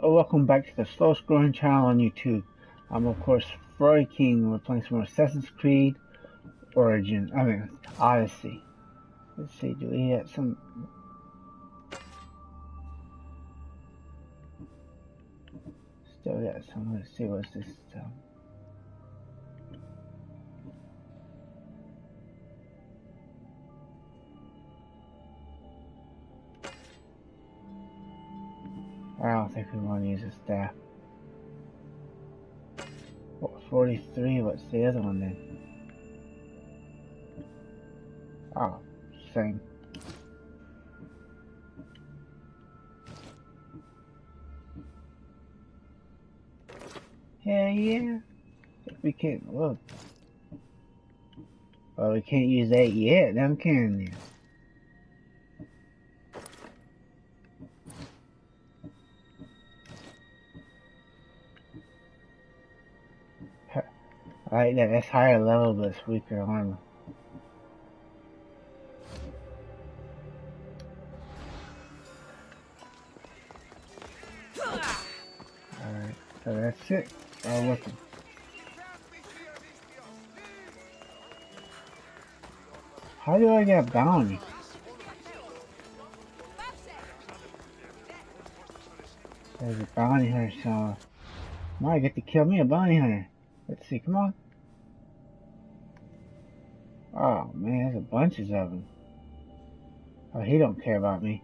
Welcome back to the slowest growing channel on YouTube. I'm of course Ferrari King. We're playing some more Assassin's Creed Odyssey. Let's see, do we have some... Still got some, let's see what's this I don't think we want to use a staff. What, 43, what's the other one then? Oh, same. Hell yeah. We can't look. Well, we can't use that yet, then can we? I like that. That's higher level, but it's weaker armor. Alright, so that's it. Oh, looking. How do I get a bounty? There's a bounty hunter, so might get to kill me a bounty hunter. Let's see, come on. Oh man, there's a bunches of them. Oh, he don't care about me.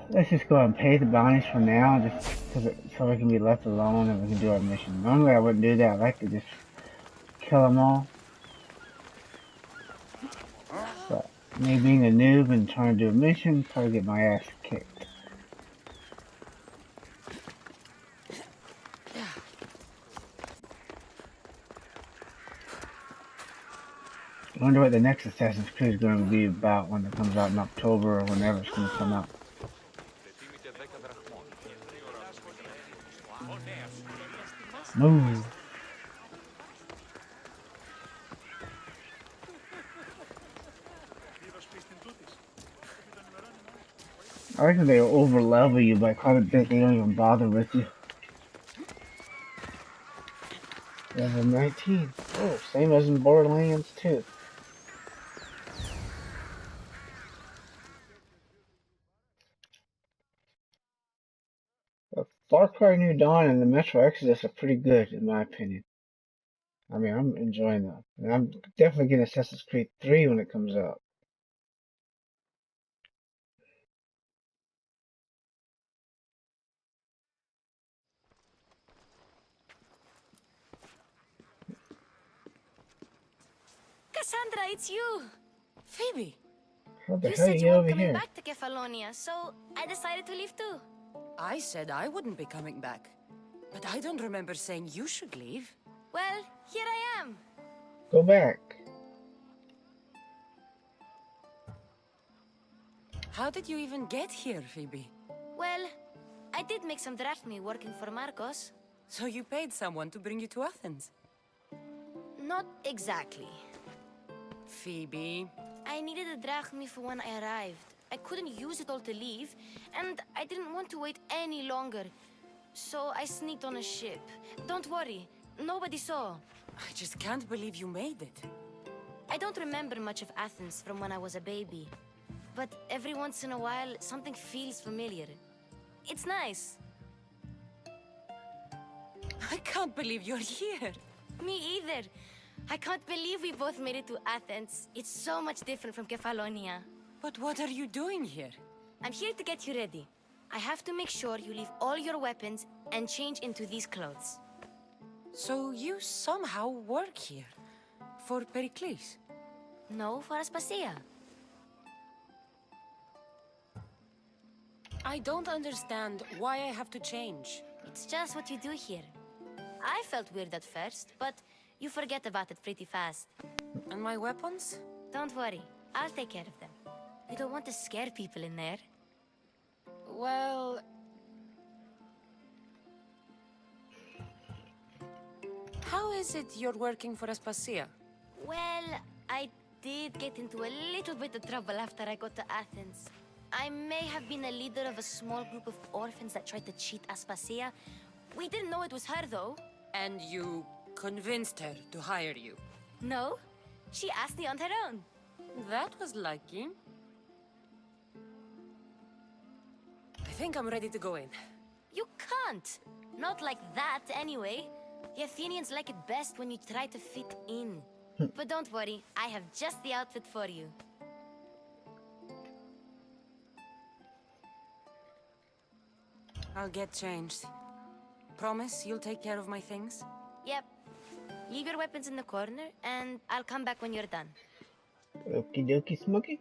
Let's just go ahead and pay the bounties for now, so we can be left alone and we can do our mission. Normally I wouldn't do that. I like to just kill them all. But me being a noob and trying to do a mission, probably get my ass kicked. I wonder what the next Assassin's Creed is going to be about when it comes out in October or whenever it's going to come out. Move. I reckon they over level you by quite a bit. They don't even bother with you. Level 19. Oh, same as in Borderlands 2. Far Cry New Dawn and the Metro Exodus are pretty good, in my opinion. I mean, I'm enjoying them. And I'm definitely getting Assassin's Creed 3 when it comes out. Cassandra, it's you! Phoebe! How the You hell are said you you weren't over coming here? back to Kefalonia, so I decided to leave too. I said I wouldn't be coming back. But I don't remember saying you should leave. Well, here I am. Go back. How did you even get here, Phoebe? Well, I did make some drachmi working for Marcos. So you paid someone to bring you to Athens? Not exactly. Phoebe... I needed a drachmi for when I arrived. I couldn't use it all to leave, and I didn't want to wait any longer. So I sneaked on a ship. Don't worry, nobody saw. I just can't believe you made it. I don't remember much of Athens from when I was a baby. But every once in a while, something feels familiar. It's nice. I can't believe you're here. Me either. I can't believe we both made it to Athens. It's so much different from Kefalonia. But what are you doing here? I'm here to get you ready. I have to make sure you leave all your weapons and change into these clothes. So you somehow work here? For Perikles? No, for Aspasia. I don't understand why I have to change. It's just what you do here. I felt weird at first, but you forget about it pretty fast. And my weapons? Don't worry, I'll take care of them. You don't want to scare people in there. Well... How is it you're working for Aspasia? Well, I did get into a little bit of trouble after I got to Athens. I may have been a leader of a small group of orphans that tried to cheat Aspasia. We didn't know it was her, though. And you convinced her to hire you? No, she asked me on her own. That was lucky. I think I'm ready to go in. You can't. Not like that, anyway. The Athenians like it best when you try to fit in. But don't worry, I have just the outfit for you. I'll get changed. Promise you'll take care of my things? Yep. Leave your weapons in the corner, and I'll come back when you're done. Okie dokie, Smokey.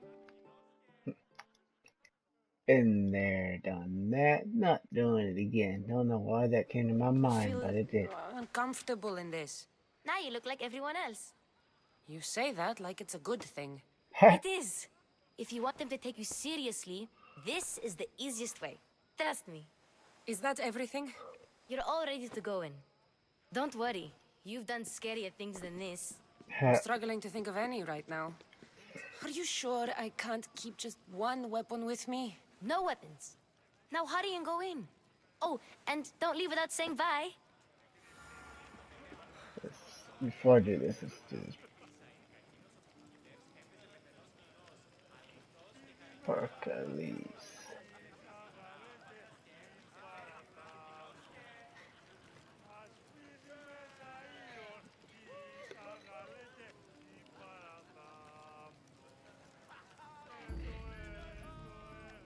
Been there, done that, not doing it again. Don't know why that came to my mind, but it did. Uncomfortable in this. Now you look like everyone else. You say that like it's a good thing. It is. If you want them to take you seriously, this is the easiest way. Trust me. Is that everything? You're all ready to go in. Don't worry. You've done scarier things than this. I'm struggling to think of any right now. Are you sure I can't keep just one weapon with me? No weapons. Now hurry and go in. Oh, and don't leave without saying bye. Before I do this, let's do this. Perikles.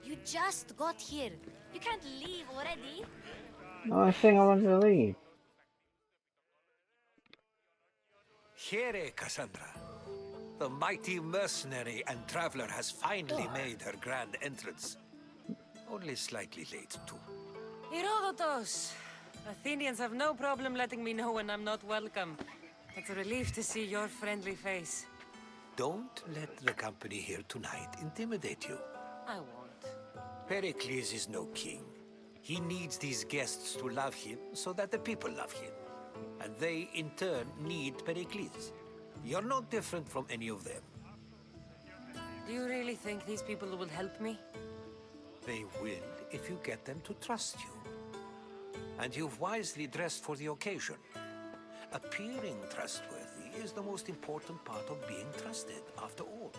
You just got here. You can't leave already. No, I was saying I wanted to leave. Here, Cassandra. The mighty mercenary and traveler has finally made her grand entrance. Only slightly late, too. Herodotus! Athenians have no problem letting me know when I'm not welcome. It's a relief to see your friendly face. Don't let the company here tonight intimidate you. I won't. Perikles is no king. He needs these guests to love him so that the people love him. And they, in turn, need Perikles. You're no different from any of them. Do you really think these people will help me? They will if you get them to trust you. And you've wisely dressed for the occasion. Appearing trustworthy is the most important part of being trusted, after all.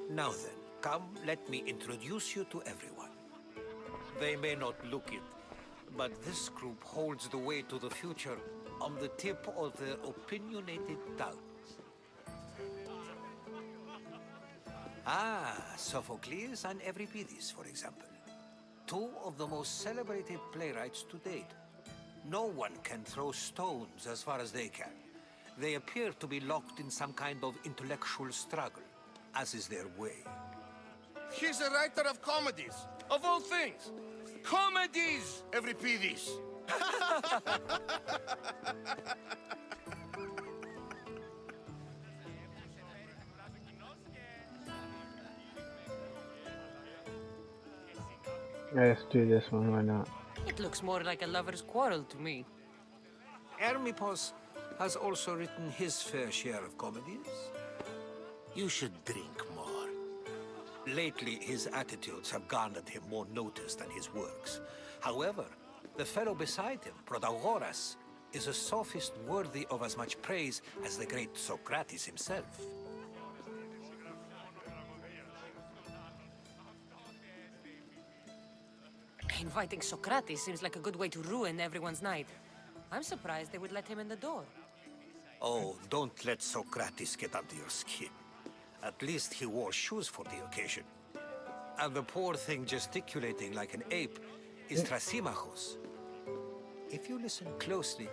Now then, come, let me introduce you to everyone. They may not look it, but this group holds the way to the future on the tip of their opinionated tongues. Ah, Sophocles and Euripides, for example. Two of the most celebrated playwrights to date. No one can throw stones as far as they can. They appear to be locked in some kind of intellectual struggle, as is their way. He's a writer of comedies, of all things. Comedies, Euripides. Let's do this one, why not? It looks more like a lover's quarrel to me. Hermippos has also written his fair share of comedies. You should drink more. Lately, his attitudes have garnered him more notice than his works. However, the fellow beside him, Protagoras, is a sophist worthy of as much praise as the great Socrates himself. Inviting Socrates seems like a good way to ruin everyone's night. I'm surprised they would let him in the door. Oh, don't let Socrates get under your skin. At least he wore shoes for the occasion. And the poor thing gesticulating like an ape is Thrasymachos. If you listen closely,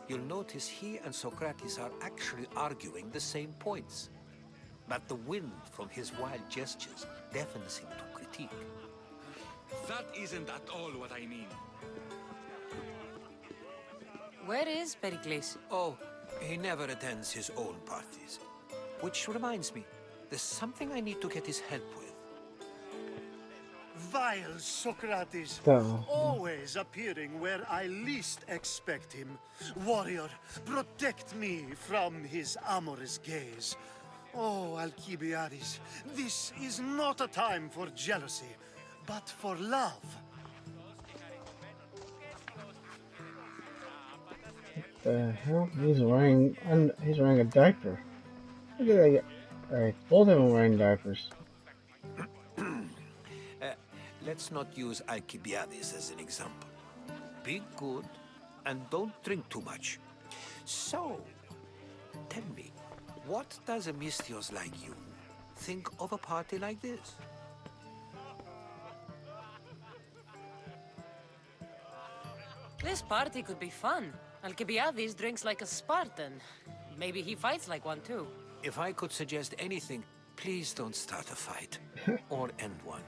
you'll notice he and Socrates are actually arguing the same points. But the wind from his wild gestures deafens him to critique. That isn't at all what I mean. Where is Perikles? Oh, he never attends his own parties. Which reminds me, there's something I need to get his help with. Vile Socrates, So, always appearing where I least expect him. Warrior, protect me from his amorous gaze. Oh, Alcibiades, this is not a time for jealousy, but for love. The hell? He's wearing a diaper. Look at that. Alright, both of them are wearing diapers. Let's not use Alcibiades as an example. Be good and don't drink too much. So, tell me, what does a Mystios like you think of a party like this? This party could be fun. Alcibiades drinks like a Spartan. Maybe he fights like one too. If I could suggest anything, please don't start a fight or end one.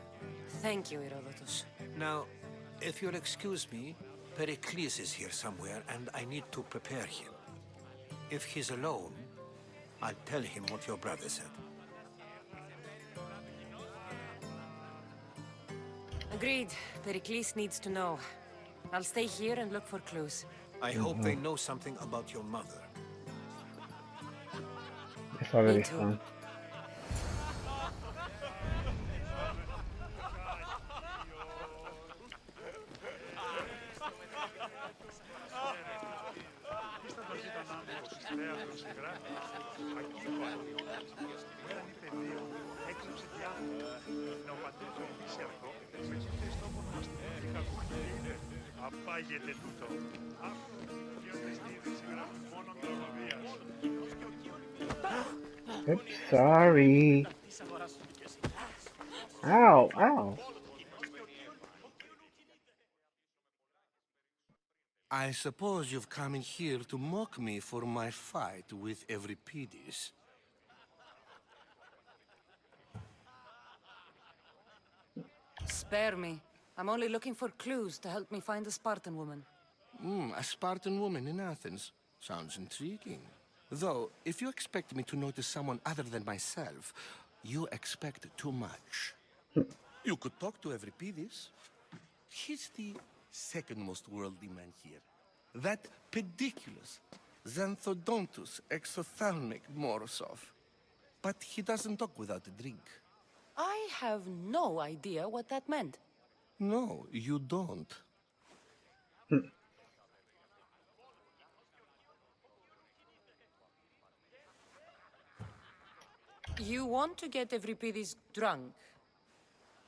Thank you, Herodotus. Now, if you'll excuse me, Perikles is here somewhere and I need to prepare him. If he's alone, I'll tell him what your brother said. Agreed. Perikles needs to know. I'll stay here and look for clues. I hope they know something about your mother. It's already Me too. fun. Oops, sorry. Ow, ow. I suppose you've come in here to mock me for my fight with Euripides. Spare me. I'm only looking for clues to help me find the Spartan woman. A Spartan woman in Athens. Sounds intriguing. Though, if you expect me to notice someone other than myself, you expect too much. You could talk to Euripides. He's the second most worldly man here. That pediculous, xanthodontus exophthalmic Morosov. But he doesn't talk without a drink. I have no idea what that meant. No, you don't. You want to get Euripides drunk?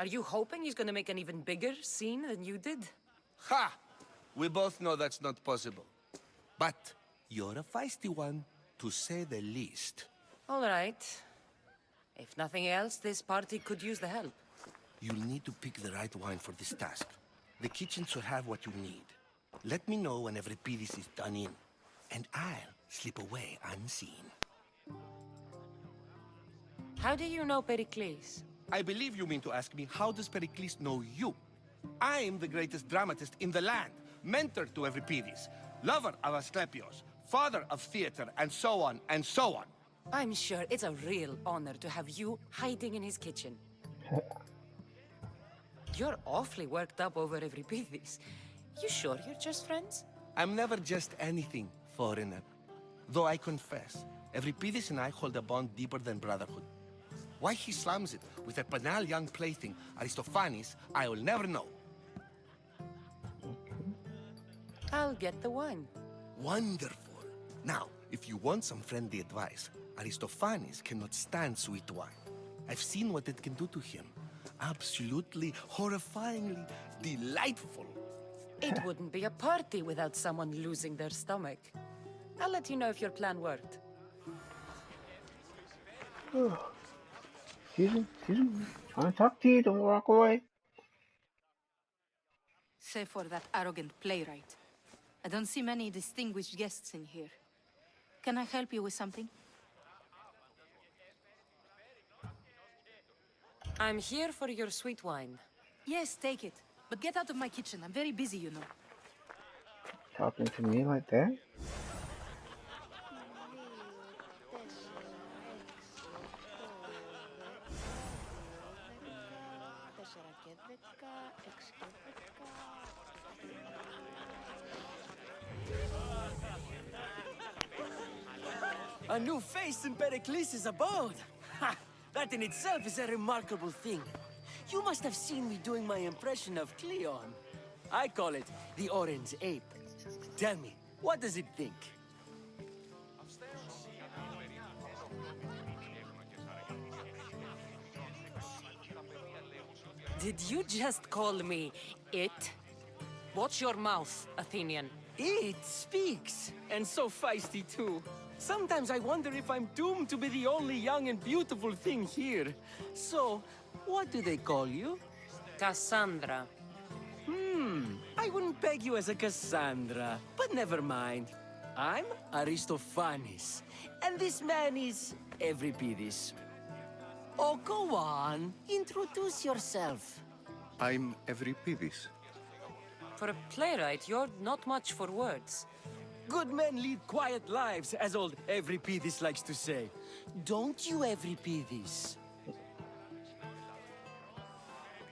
Are you hoping he's gonna make an even bigger scene than you did? Ha! We both know that's not possible. But you're a feisty one, to say the least. All right. If nothing else, this party could use the help. You'll need to pick the right wine for this task. The kitchen should have what you need. Let me know when Euripides is done in, and I'll slip away unseen. How do you know Pericles? I believe you mean to ask me, how does Pericles know you? I'm the greatest dramatist in the land, mentor to Euripides, lover of Asclepios, father of theater, and so on, and so on. I'm sure it's a real honor to have you hiding in his kitchen. You're awfully worked up over Euripides. You sure you're just friends? I'm never just anything, foreigner. Though I confess, Euripides and I hold a bond deeper than brotherhood. Why he slams it with a banal young plaything, Aristophanes, I will never know. I'll get the wine. Wonderful. Now, if you want some friendly advice, Aristophanes cannot stand sweet wine. I've seen what it can do to him. Absolutely, horrifyingly delightful. It wouldn't be a party without someone losing their stomach. I'll let you know if your plan worked. Excuse me, trying to talk to you, don't walk away. Save for that arrogant playwright. I don't see many distinguished guests in here. Can I help you with something? I'm here for your sweet wine. Yes, take it. But get out of my kitchen. I'm very busy, you know. Talking to me like that? A new face in Perikles' abode! Ha! That in itself is a remarkable thing. You must have seen me doing my impression of Cleon. I call it the Orange Ape. Tell me, what does it think? Did you just call me it? Watch your mouth, Athenian. It speaks, and so feisty too. Sometimes I wonder if I'm doomed to be the only young and beautiful thing here. So, what do they call you? Cassandra. I wouldn't peg you as a Cassandra, but never mind. I'm Aristophanes, and this man is Euripides. Oh, go on. Introduce yourself. I'm Euripides. For a playwright, you're not much for words. Good men lead quiet lives, as old Euripides likes to say. Don't you, Euripides?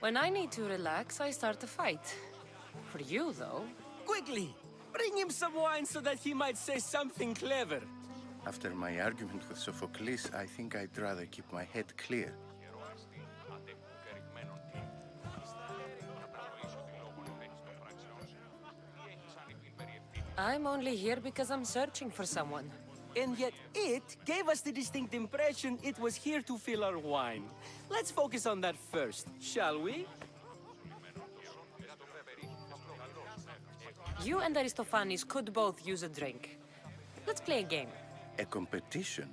When I need to relax, I start a fight. For you, though. Quickly! Bring him some wine so that he might say something clever. After my argument with Sophocles, I think I'd rather keep my head clear. I'm only here because I'm searching for someone. And yet it gave us the distinct impression it was here to fill our wine. Let's focus on that first, shall we? You and Aristophanes could both use a drink. Let's play a game. A competition?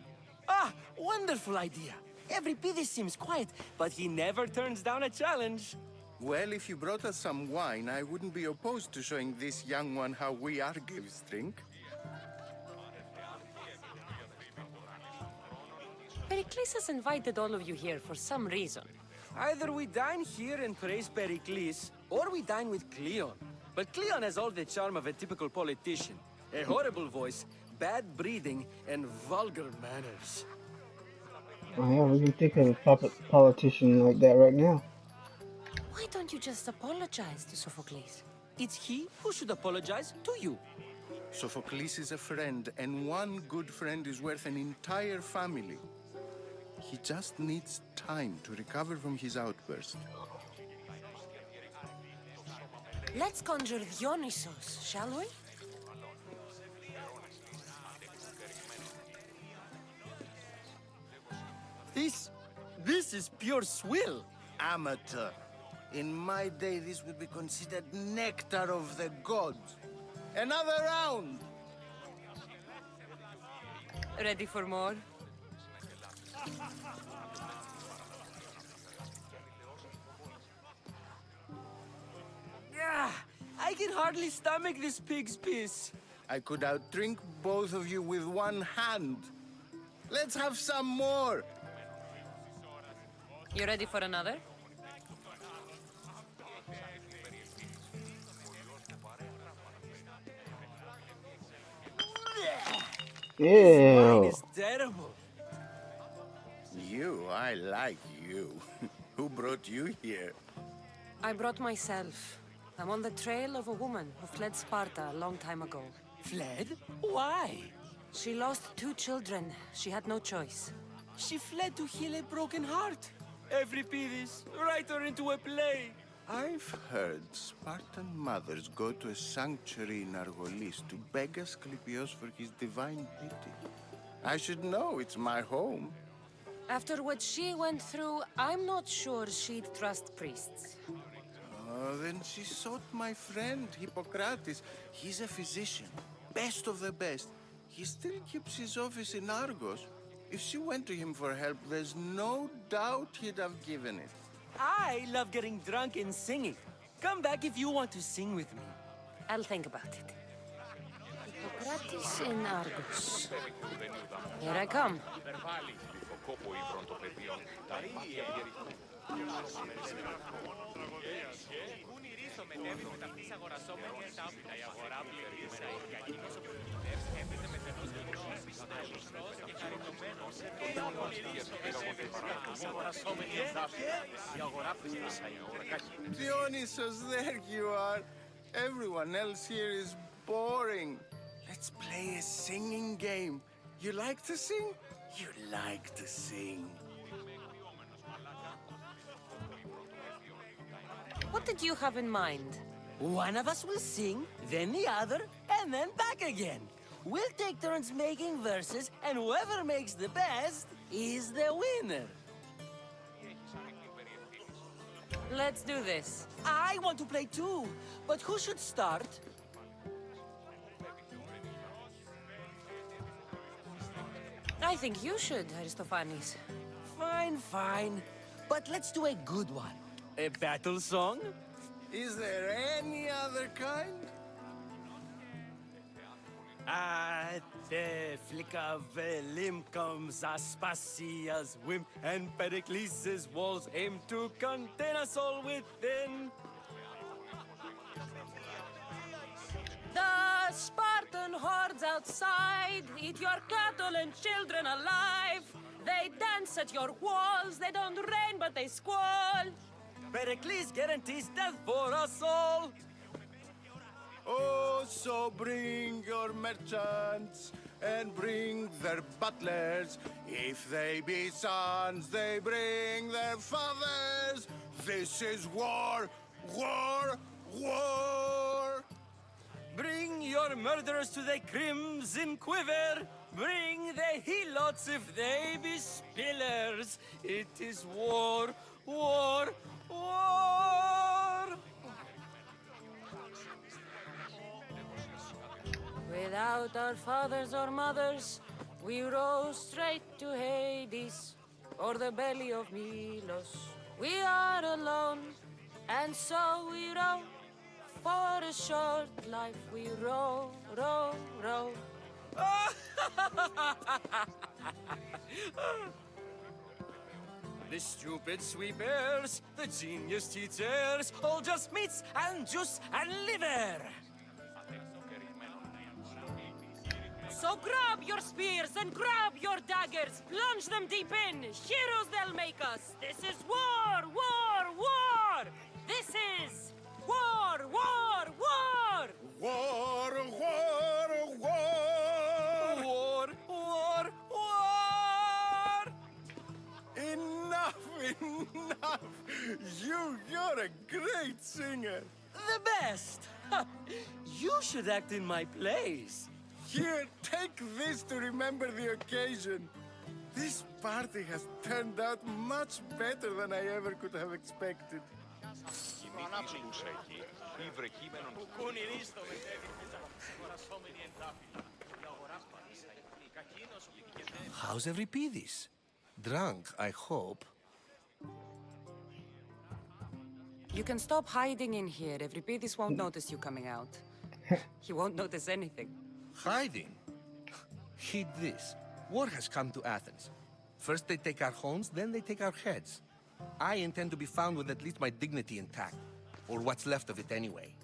Ah, wonderful idea. Euripides seems quiet, but he never turns down a challenge. Well, if you brought us some wine, I wouldn't be opposed to showing this young one how we Argives drink. Perikles has invited all of you here for some reason. Either we dine here and praise Perikles, or we dine with Cleon. But Cleon has all the charm of a typical politician. A horrible voice, bad breeding, and vulgar manners. Oh yeah, we can think of a puppet politician like that right now. Why don't you just apologize to Sophocles? It's he who should apologize to you. Sophocles is a friend, and one good friend is worth an entire family. He just needs time to recover from his outburst. Let's conjure Dionysos, shall we? This is pure swill. Amateur. In my day, this would be considered nectar of the gods. Another round! Ready for more? Yeah, I can hardly stomach this pig's piss. I could outdrink both of you with one hand. Let's have some more! You ready for another? Wine Ew. is terrible. I like you. Who brought you here? I brought myself. I'm on the trail of a woman who fled Sparta a long time ago. Fled? Why? She lost 2 children. She had no choice. She fled to heal a broken heart. Euripides, write her into a play. I've heard Spartan mothers go to a sanctuary in Argolis to beg Asclepios for his divine pity. I should know, it's my home. After what she went through, I'm not sure she'd trust priests. Oh, then she sought my friend, Hippocrates. He's a physician, best of the best. He still keeps his office in Argos. If she went to him for help, there's no doubt he'd have given it. I love getting drunk and singing. Come back if you want to sing with me. I'll think about it. Hippocrates in Argos. Here I come. Dionysos, there you are. Everyone else here is boring. Let's play a singing game. You like to sing? You like to sing. What did you have in mind? One of us will sing, then the other, and then back again. We'll take turns making verses, and whoever makes the best is the winner. Let's do this. I want to play too, but who should start? I think you should, Aristophanes. Fine, fine. But let's do a good one. A battle song? Is there any other kind? At the flick of a limb comes Aspasia's whim, and Perikles' walls aim to contain us all within. The Spartan hordes outside eat your cattle and children alive. They dance at your walls, they don't rain but they squall. Perikles guarantees death for us all. Oh, so bring your merchants and bring their butlers. If they be sons, they bring their fathers. This is war, war, war. Bring your murderers to the crimson quiver. Bring the helots if they be spillers. It is war, war, war. Without our fathers or mothers, we row straight to Hades, or the belly of Milos. We are alone, and so we row. For a short life we row, row, row. The stupid sweepers, the genius teachers, all just meats and juice and liver. So grab your spears and grab your daggers, plunge them deep in, heroes they'll make us. This is war, war, war! This is war, war, war! War, war, war. War, war, war! Enough, enough. You're a great singer. The best! You should act in my plays. Here, take this to remember the occasion. This party has turned out much better than I ever could have expected. How's Euripides? Drunk, I hope. You can stop hiding in here. Euripides won't notice you coming out. He won't notice anything. Hiding? Heed this. War has come to Athens. First they take our homes, then they take our heads. I intend to be found with at least my dignity intact. Or what's left of it anyway.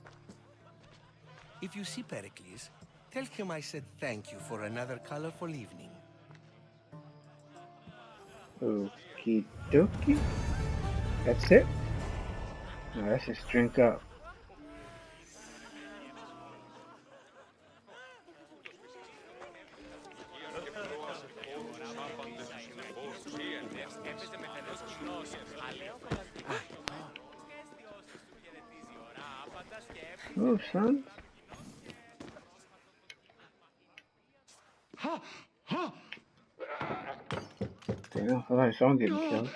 If you see Perikles, tell him I said thank you for another colorful evening. Okie dokie. That's it? Now let's just drink up. Move, son. Damn, I feel like someone getting killed.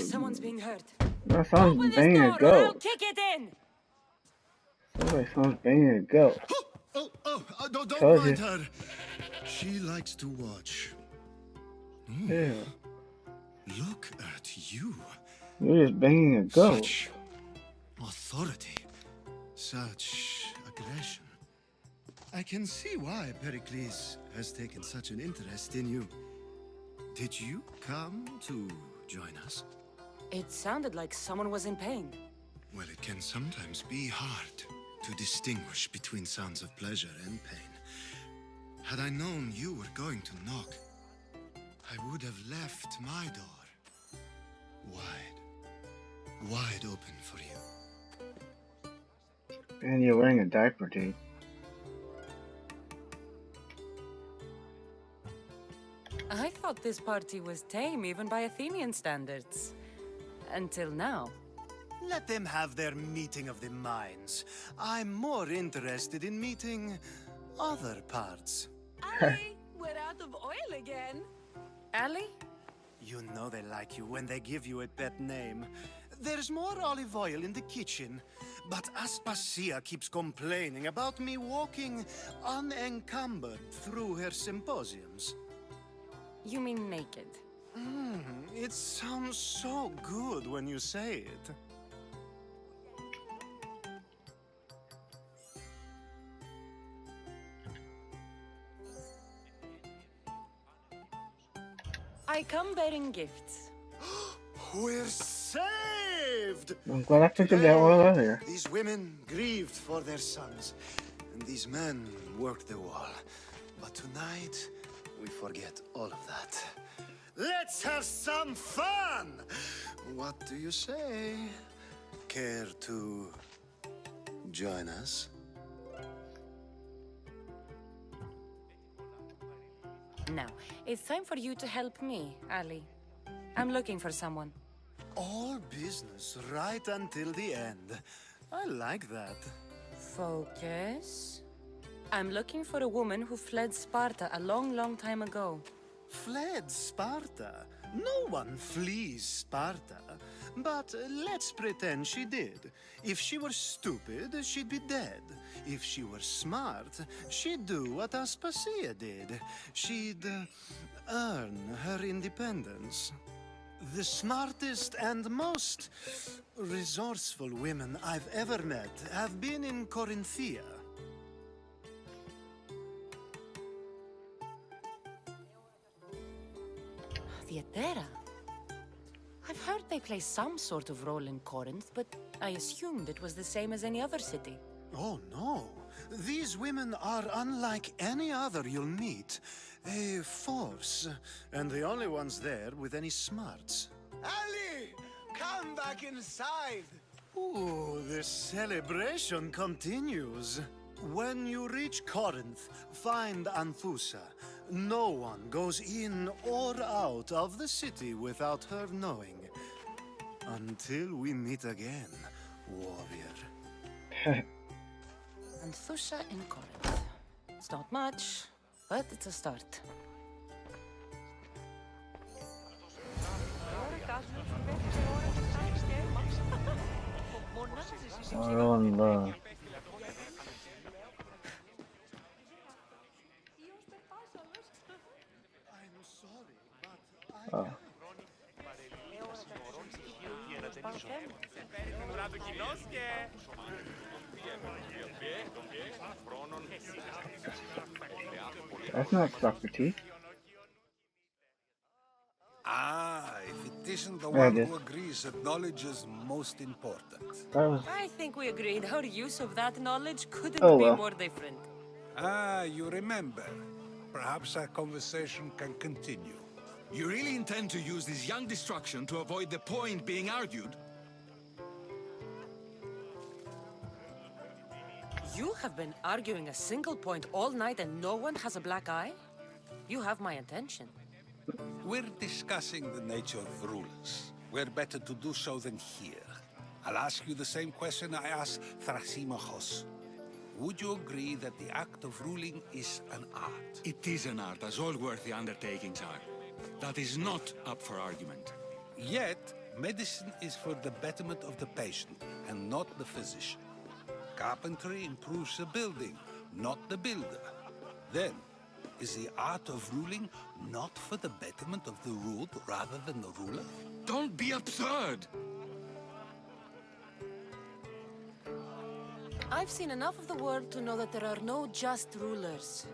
Someone's being hurt. No, Open someone's this banging door a or I'll goat. kick it in! Sounds like someone's banging a goat. Don't Told mind you. her. She likes to watch. Yeah. Look at you. You're just banging a goat. Such authority. Such aggression. I can see why Perikles has taken such an interest in you. Did you come to join us? It sounded like someone was in pain. Well, it can sometimes be hard to distinguish between sounds of pleasure and pain. Had I known you were going to knock, I would have left my door wide open for you. And you're wearing a diaper, dude. thought this party was tame even by Athenian standards. Until now. Let them have their meeting of the minds. I'm more interested in meeting other parts. Ali, we're out of oil again. Ali? You know they like you when they give you a pet name. There's more olive oil in the kitchen, but Aspasia keeps complaining about me walking unencumbered through her symposiums. You mean naked? It sounds so good when you say it. I come bearing gifts. We're saved! I'm glad I took that oil earlier. These women grieved for their sons, and these men worked the wall. But tonight, we forget all of that. Let's have some fun! What do you say? Care to join us? Now, it's time for you to help me, Ali. I'm looking for someone. All business right until the end. I like that. Focus. I'm looking for a woman who fled Sparta a long, long time ago. Fled Sparta? No one flees Sparta. But let's pretend she did. If she were stupid, she'd be dead. If she were smart, she'd do what Aspasia did. She'd earn her independence. The smartest and most resourceful women I've ever met have been in Corinthia. Theatera? I've heard they play some sort of role in Corinth, but I assumed it was the same as any other city. Oh, no. These women are unlike any other you'll meet. A force, and the only ones there with any smarts. Ali! Come back inside! Ooh, the celebration continues. When you reach Corinth, find Anthusa. No one goes in or out of the city without her knowing. Until we meet again, warrior. Anthusa in Corinth. It's not much, but it's a start. Oil and love. Oh. That's not Socrates. Ah, if it isn't the There one it is. who agrees that knowledge is most important. That was. I think we agreed our use of that knowledge couldn't Oh, be well. more different. Ah, you remember. Perhaps our conversation can continue. You really intend to use this young destruction to avoid the point being argued? You have been arguing a single point all night and no one has a black eye? You have my attention. We're discussing the nature of rulers. Where better to do so than here? I'll ask you the same question I asked Thrasymachos. Would you agree that the act of ruling is an art? It is an art, as all worthy undertakings are. That is not up for argument. Yet, medicine is for the betterment of the patient, and not the physician. Carpentry improves the building, not the builder. Then, is the art of ruling not for the betterment of the ruled rather than the ruler? Don't be absurd! I've seen enough of the world to know that there are no just rulers.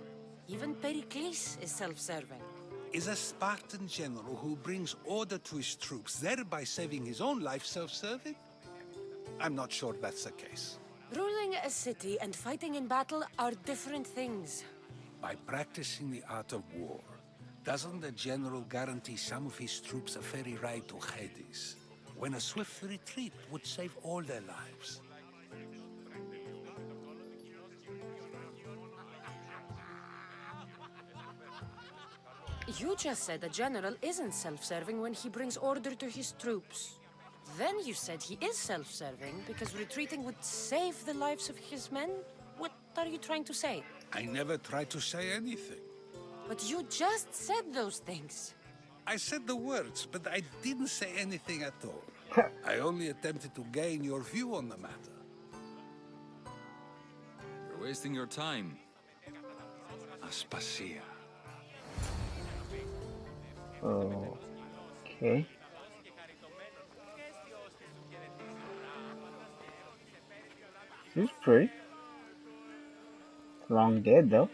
Even Perikles is self-serving. Is a Spartan general who brings order to his troops, thereby saving his own life, self-serving? I'm not sure that's the case. Ruling a city and fighting in battle are different things. By practicing the art of war, doesn't the general guarantee some of his troops a ferry ride to Hades, when a swift retreat would save all their lives? You just said a general isn't self-serving when he brings order to his troops. Then you said he is self-serving because retreating would save the lives of his men? What are you trying to say? I never tried to say anything. But you just said those things. I said the words, but I didn't say anything at all. I only attempted to gain your view on the matter. You're wasting your time. Aspasia. Oh, okay. She's pretty. Long dead though.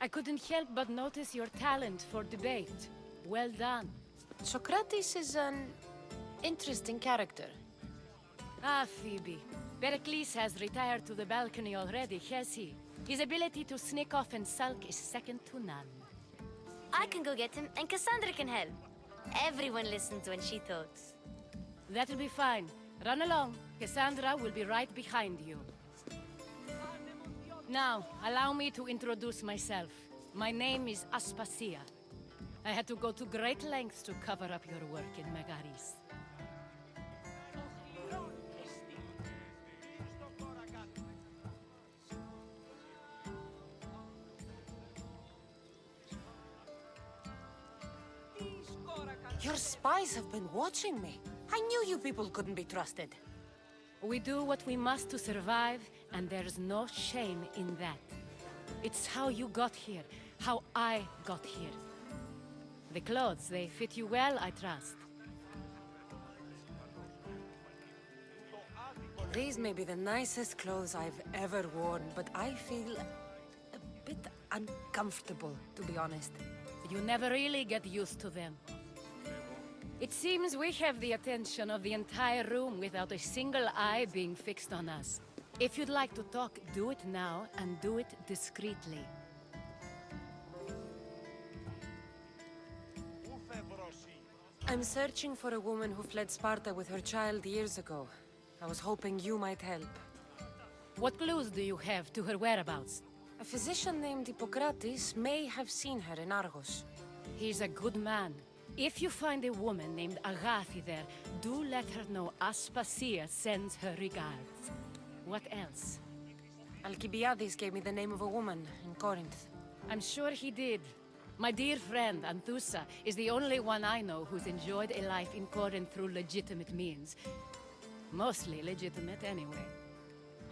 I couldn't help but notice your talent for debate. Well done. Socrates is an interesting character. Ah, Phoebe. Perikles has retired to the balcony already, has he? His ability to sneak off and sulk is second to none. I can go get him, and Cassandra can help. Everyone listens when she talks. That'll be fine. Run along. Cassandra will be right behind you. Now, allow me to introduce myself. My name is Aspasia. I had to go to great lengths to cover up your work in Megaris. Your spies have been watching me. I knew you people couldn't be trusted. We do what we must to survive, and there's no shame in that. It's how you got here, how I got here. The clothes, they fit you well, I trust. These may be the nicest clothes I've ever worn, but I feel a bit uncomfortable, to be honest. You never really get used to them. It seems we have the attention of the entire room without a single eye being fixed on us. If you'd like to talk, do it now, and do it discreetly. I'm searching for a woman who fled Sparta with her child years ago. I was hoping you might help. What clues do you have to her whereabouts? A physician named Hippocrates may have seen her in Argos. He's a good man. If you find a woman named Agathi there, do let her know Aspasia sends her regards. What else? Alcibiades gave me the name of a woman in Corinth. I'm sure he did. My dear friend, Anthusa, is the only one I know who's enjoyed a life in Corinth through legitimate means. Mostly legitimate, anyway.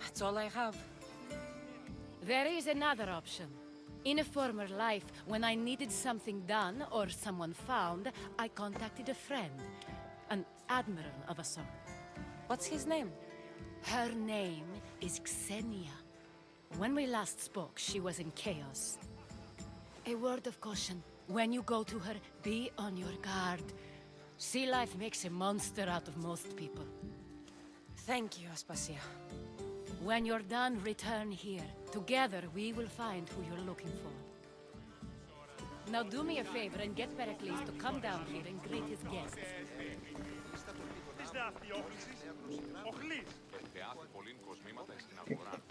That's all I have. There is another option. In a former life, when I needed something done or someone found, I contacted a friend. An admiral of a sort. What's his name? Her name is Xenia. When we last spoke, she was in chaos. A word of caution. When you go to her, be on your guard. Sea life makes a monster out of most people. Thank you, Aspasia. When you're done, return here. Together, we will find who you're looking for. Now do me a favor and get Perikles to come down here and greet his guests.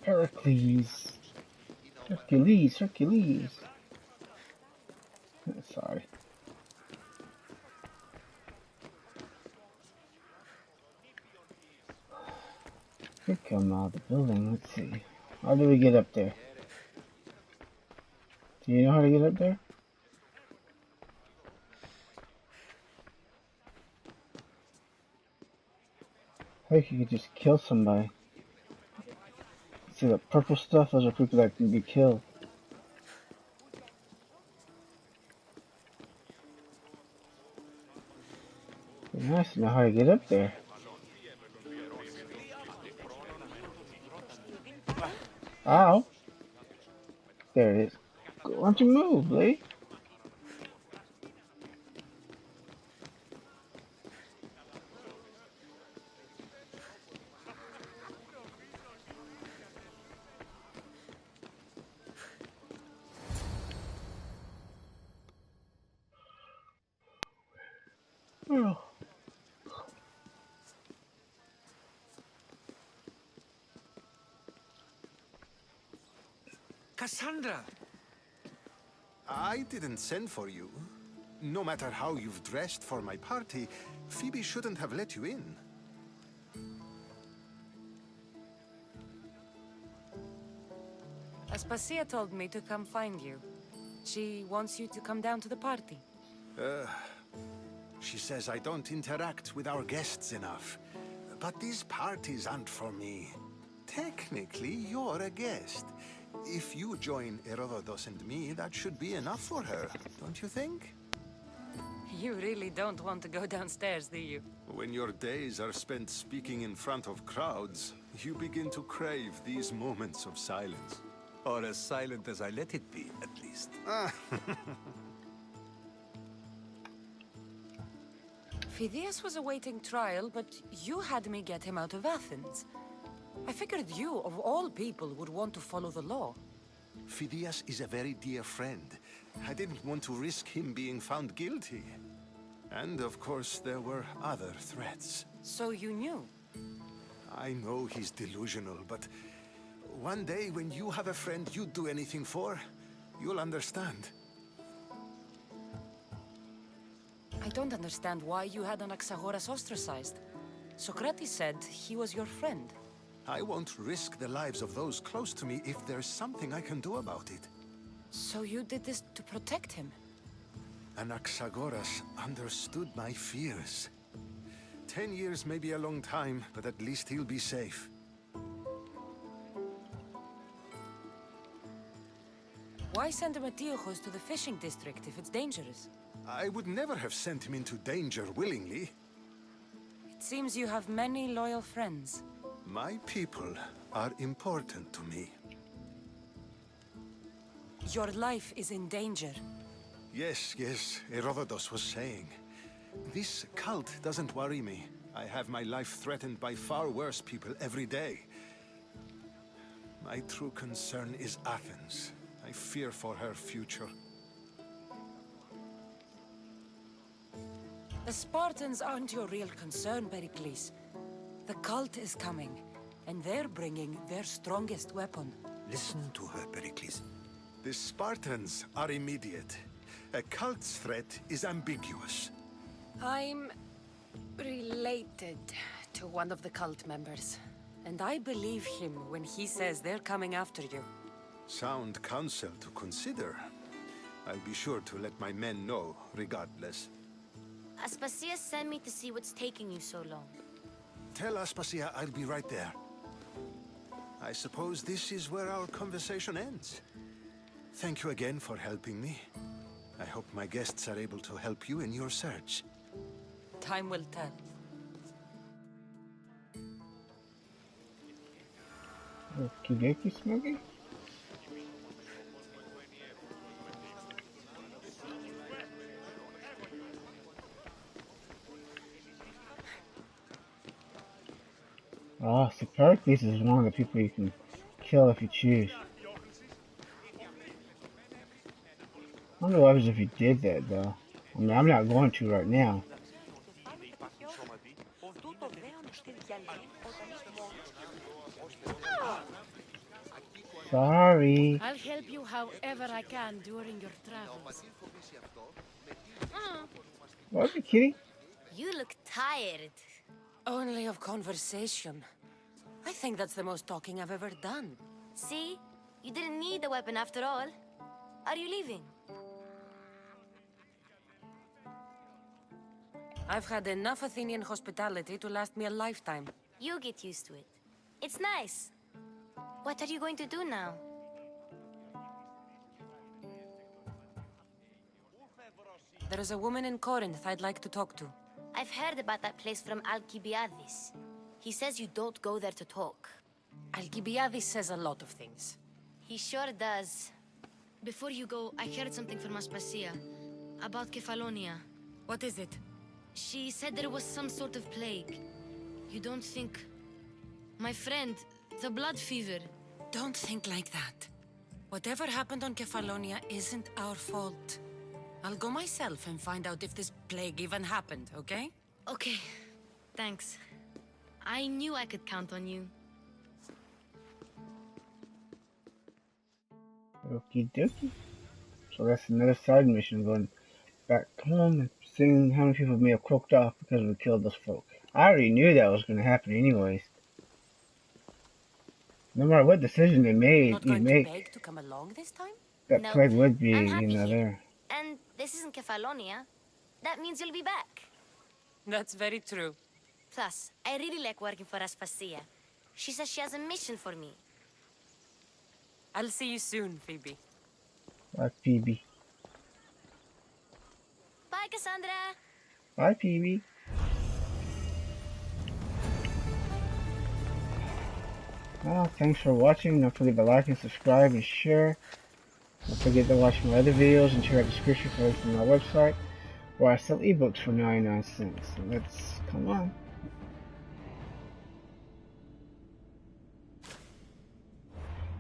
Perikles. Hercules. Sorry. Could come out of the building. Let's see. How do we get up there? Do you know how to get up there? I think you could just kill somebody. See the purple stuff? Those are people that can be killed. It'd be nice to know how to get up there. Ow! There it is. Why don't you move, lady? Oh. Cassandra! I didn't send for you. No matter how you've dressed for my party, Phoebe shouldn't have let you in. Aspasia told me to come find you. She wants you to come down to the party. She says I don't interact with our guests enough. But these parties aren't for me. Technically, you're a guest. If you join Herodotus and me, that should be enough for her, don't you think? You really don't want to go downstairs, do you? When your days are spent speaking in front of crowds, you begin to crave these moments of silence. Or as silent as I let it be, at least. Phidias was awaiting trial, but you had me get him out of Athens. I figured you, of all people, would want to follow the law. Phidias is a very dear friend. I didn't want to risk him being found guilty. And of course, there were other threats. So you knew? I know he's delusional, but one day when you have a friend you'd do anything for, you'll understand. I don't understand why you had Anaxagoras ostracized. Socrates said he was your friend. I won't risk the lives of those close to me if there's something I can do about it. So you did this to protect him? Anaxagoras understood my fears. 10 years may be a long time, but at least he'll be safe. Why send Emetiochos to the fishing district if it's dangerous? I would never have sent him into danger willingly. It seems you have many loyal friends. My people are important to me. Your life is in danger. Yes, Herodotus was saying. This cult doesn't worry me. I have my life threatened by far worse people every day. My true concern is Athens. I fear for her future. The Spartans aren't your real concern, Perikles. The cult is coming, and they're bringing their strongest weapon. Listen to her, Perikles. The Spartans are immediate. A cult's threat is ambiguous. I'm related to one of the cult members, and I believe him when he says they're coming after you. Sound counsel to consider. I'll be sure to let my men know, regardless. Aspasia sent me to see what's taking you so long. Tell Aspasia I'll be right there. I suppose this is where our conversation ends. Thank you again for helping me. I hope my guests are able to help you in your search. Time will tell. Okey-dokey, Smokey. Oh, so Perikles is one of the people you can kill if you choose. I wonder what happens if you did that, though. I mean, I'm not going to right now. Sorry. I'll help you however I can during your travels. What, you kidding? You look tired. Only of conversation. I think that's the most talking I've ever done. See? You didn't need the weapon after all. Are you leaving? I've had enough Athenian hospitality to last me a lifetime. You get used to it. It's nice. What are you going to do now? There is a woman in Corinth I'd like to talk to. I've heard about that place from Alcibiades. He says you don't go there to talk. Alcibiades says a lot of things. He sure does. Before you go, I heard something from Aspasia about Kefalonia. What is it? She said there was some sort of plague. You don't think... My friend, the blood fever. Don't think like that. Whatever happened on Kefalonia isn't our fault. I'll go myself and find out if this plague even happened, okay? Okay, thanks. I knew I could count on you. Okie dokie. So that's another side mission, going back home and seeing how many people may have croaked off because we killed those folk. I already knew that was going to happen anyways. No matter what decision they made, Not you going to make, beg to come along this time? that No, plague would be, I'm happy here. there. And this isn't Kefalonia. That means you'll be back. That's very true. Plus, I really like working for Aspasia. She says she has a mission for me. I'll see you soon, Phoebe. Bye, Phoebe. Bye, Cassandra! Bye, Phoebe. Well, thanks for watching. Don't forget to like and subscribe and share. Don't forget to watch my other videos and check out the description for links from my website, where I sell ebooks for 99 cents. So let's, come on.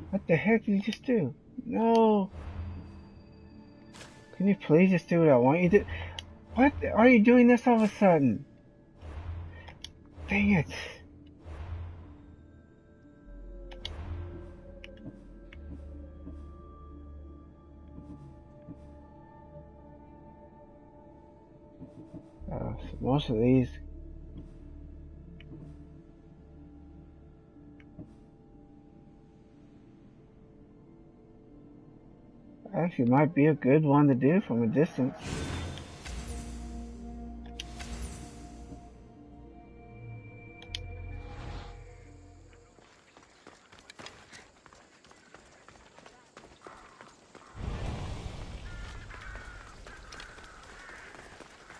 What the heck did you just do? No. Can you please just do what I want you to? What are you doing this all of a sudden? Dang it. So most of these actually might be a good one to do from a distance.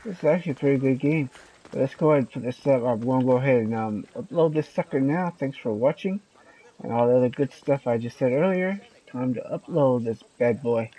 This is actually a pretty good game. But let's go ahead and put this up. I'm going to go ahead and upload this sucker now. Thanks for watching. And all the other good stuff I just said earlier. Time to upload this bad boy.